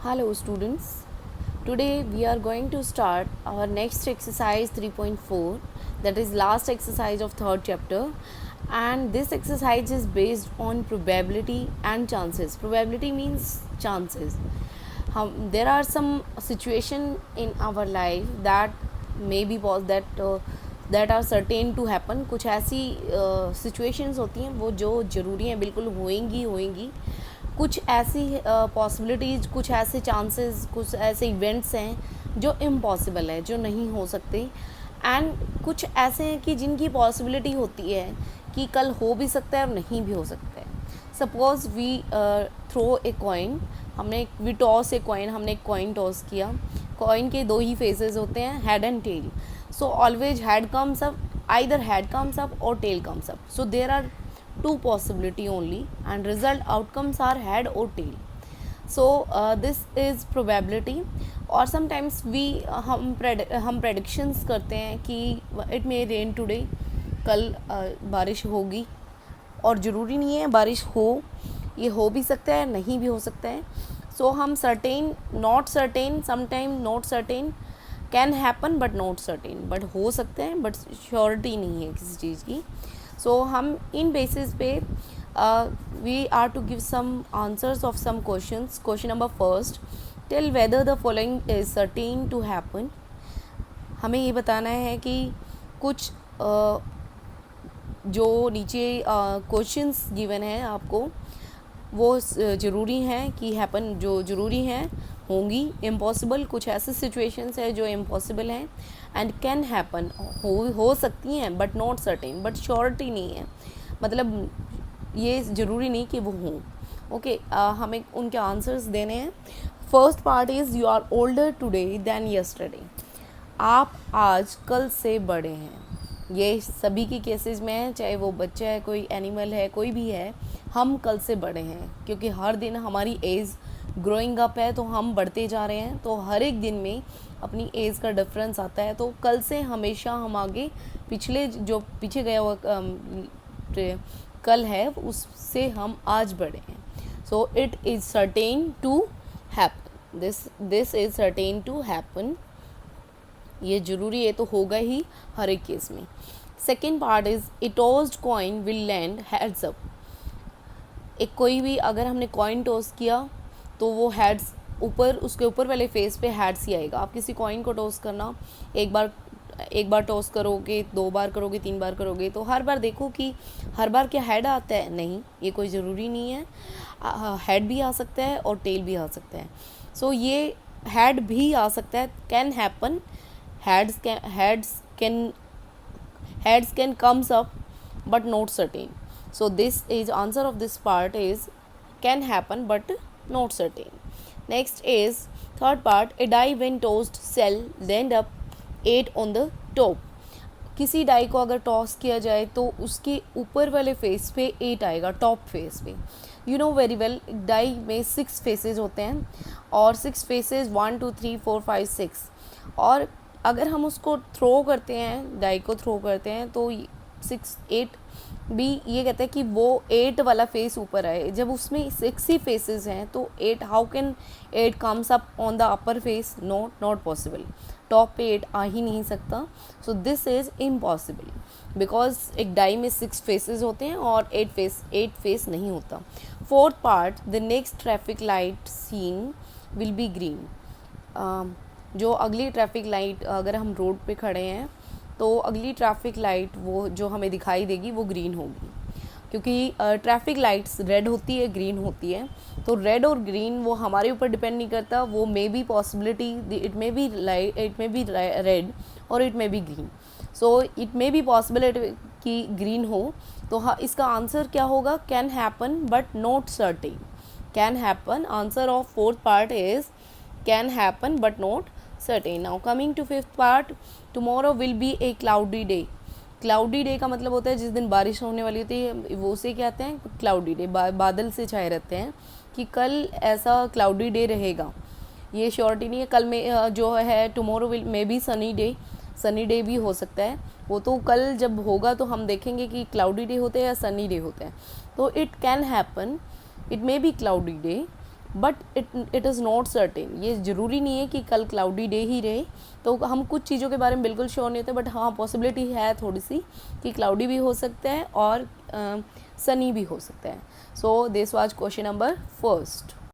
Hello students. Today we are going to start our next exercise 3.4, that is last exercise of third chapter, and this exercise is based on probability and chances. Probability means chances. There are some situation in our life that may be that are certain to happen. कुछ ऐसी situations होती हैं वो जो ज़रूरी हैं, बिल्कुल होएंगी. कुछ ऐसी पॉसिबिलिटीज़, कुछ ऐसे चांसेस, कुछ ऐसे इवेंट्स हैं जो इम्पॉसिबल है, जो नहीं हो सकते. एंड कुछ ऐसे हैं कि जिनकी पॉसिबिलिटी होती है कि कल हो भी सकता है और नहीं भी हो सकता है. Suppose we throw a coin, we toss a coin, हमने एक कॉइन टॉस किया. कॉइन के दो ही फेसेस होते हैं, head and tail. So always head comes up, either head comes up और tail comes up. So there are two possibility only and result outcomes are head or tail. So this is probability. और sometimes हम predictions करते हैं कि it may rain today, कल बारिश होगी, और ज़रूरी नहीं है बारिश हो, ये हो भी सकता है, नहीं भी हो सकता है. So हम certain, not certain, sometime not certain, can happen but not certain, but हो सकते हैं but surety नहीं है किसी चीज़ की. सो हम इन बेसिस पे we are to give some answers of some questions. Question number first, tell whether the following is certain to happen. हमें ये बताना है कि कुछ जो नीचे क्वेश्चंस गिवन है आपको वो ज़रूरी हैं कि हैपन, जो ज़रूरी हैं होंगी. इम्पॉसिबल, कुछ ऐसे सिचुएशंस है जो इम्पॉसिबल हैं. एंड कैन हैपन, हो सकती हैं but not certain, but surety नहीं है, मतलब ये ज़रूरी नहीं कि वो हों. ओके, हमें उनके आंसर्स देने हैं. First part is you are older today than yesterday. आप आज कल से बड़े हैं. ये सभी की केसेस में है, चाहे वो बच्चा है, कोई एनिमल है, कोई भी है, हम कल से बड़े हैं क्योंकि हर दिन हमारी एज ग्रोइंग अप है, तो हम बढ़ते जा रहे हैं. तो हर एक दिन में अपनी एज का डिफरेंस आता है. तो कल से हमेशा हम आगे, जो पीछे गया हुआ कल है उससे हम आज बढ़े हैं. So it is certain to happen. This is certain to happen. ये ज़रूरी है तो होगा ही हर एक केस में. Second part is a tossed coin will land heads up. एक कोई भी अगर हमने कॉइन टॉस किया तो वो हेड्स ऊपर, उसके ऊपर वाले फेस पे हेड्स ही आएगा. आप किसी कॉइन को टॉस करना, एक बार टॉस करोगे, 2 बार करोगे, 3 बार करोगे, तो हर बार देखो कि हर बार क्या हेड आता है. नहीं, ये कोई ज़रूरी नहीं है. हेड भी आ सकता है और टेल भी आ सकता है. सो ये हेड भी आ सकता है, can happen. heads can comes up but not certain. So this is answer of this part is can happen but not certain. Next is third part, a die when tossed shall land up 8 on the top. किसी die को अगर toss किया जाए तो उसके ऊपर वाले face पे 8 आएगा, टॉप फेस पे. You know very well, die में 6 फेसेस होते हैं और 6 फेसेस 1 2 3 4 5 6. और अगर हम उसको थ्रो करते हैं, डाई को थ्रो करते हैं, तो 6 8 भी ये कहते हैं कि वो 8 वाला फेस ऊपर आए. जब उसमें 6 ही फेसेस हैं तो 8, how can 8 comes up on the upper face? Not possible. Top पे 8 आ ही नहीं सकता. So this is impossible because एक डाई में 6 फेसेस होते हैं और 8 फेस नहीं होता. Fourth part, the next traffic light seen will be green. जो अगली ट्रैफिक लाइट, अगर हम रोड पे खड़े हैं तो अगली ट्रैफिक लाइट वो जो हमें दिखाई देगी वो ग्रीन होगी, क्योंकि ट्रैफिक लाइट्स रेड होती है, ग्रीन होती है. तो रेड और ग्रीन वो हमारे ऊपर डिपेंड नहीं करता. वो may be possibility, it may be red और it may be green. So it may be possibility कि ग्रीन हो. तो हाँ, इसका आंसर क्या होगा? Can happen but not certain. Can happen. Answer of fourth part is can happen but not certain. Now coming to fifth part, tomorrow will be a cloudy day. Cloudy day का मतलब होता है जिस दिन बारिश होने वाली होती है, वो उसे कहते हैं क्लाउडी डे. बादल से छाए रहते हैं कि कल ऐसा क्लाउडी डे रहेगा. ये श्योरिटी नहीं है. कल में जो है tomorrow will may be sunny day भी हो सकता है. वो तो कल जब होगा तो हम देखेंगे कि क्लाउडी डे होते हैं या सनी डे होते हैं. तो it can happen, it may B cloudy day but it is not certain, ये ज़रूरी नहीं है कि कल क्लाउडी डे ही रहे। तो हम कुछ चीज़ों के बारे में बिल्कुल श्योर नहीं होते, बट हाँ पॉसिबिलिटी है थोड़ी सी कि क्लाउडी भी हो सकता है और सनी भी हो सकता है। So this was question number first.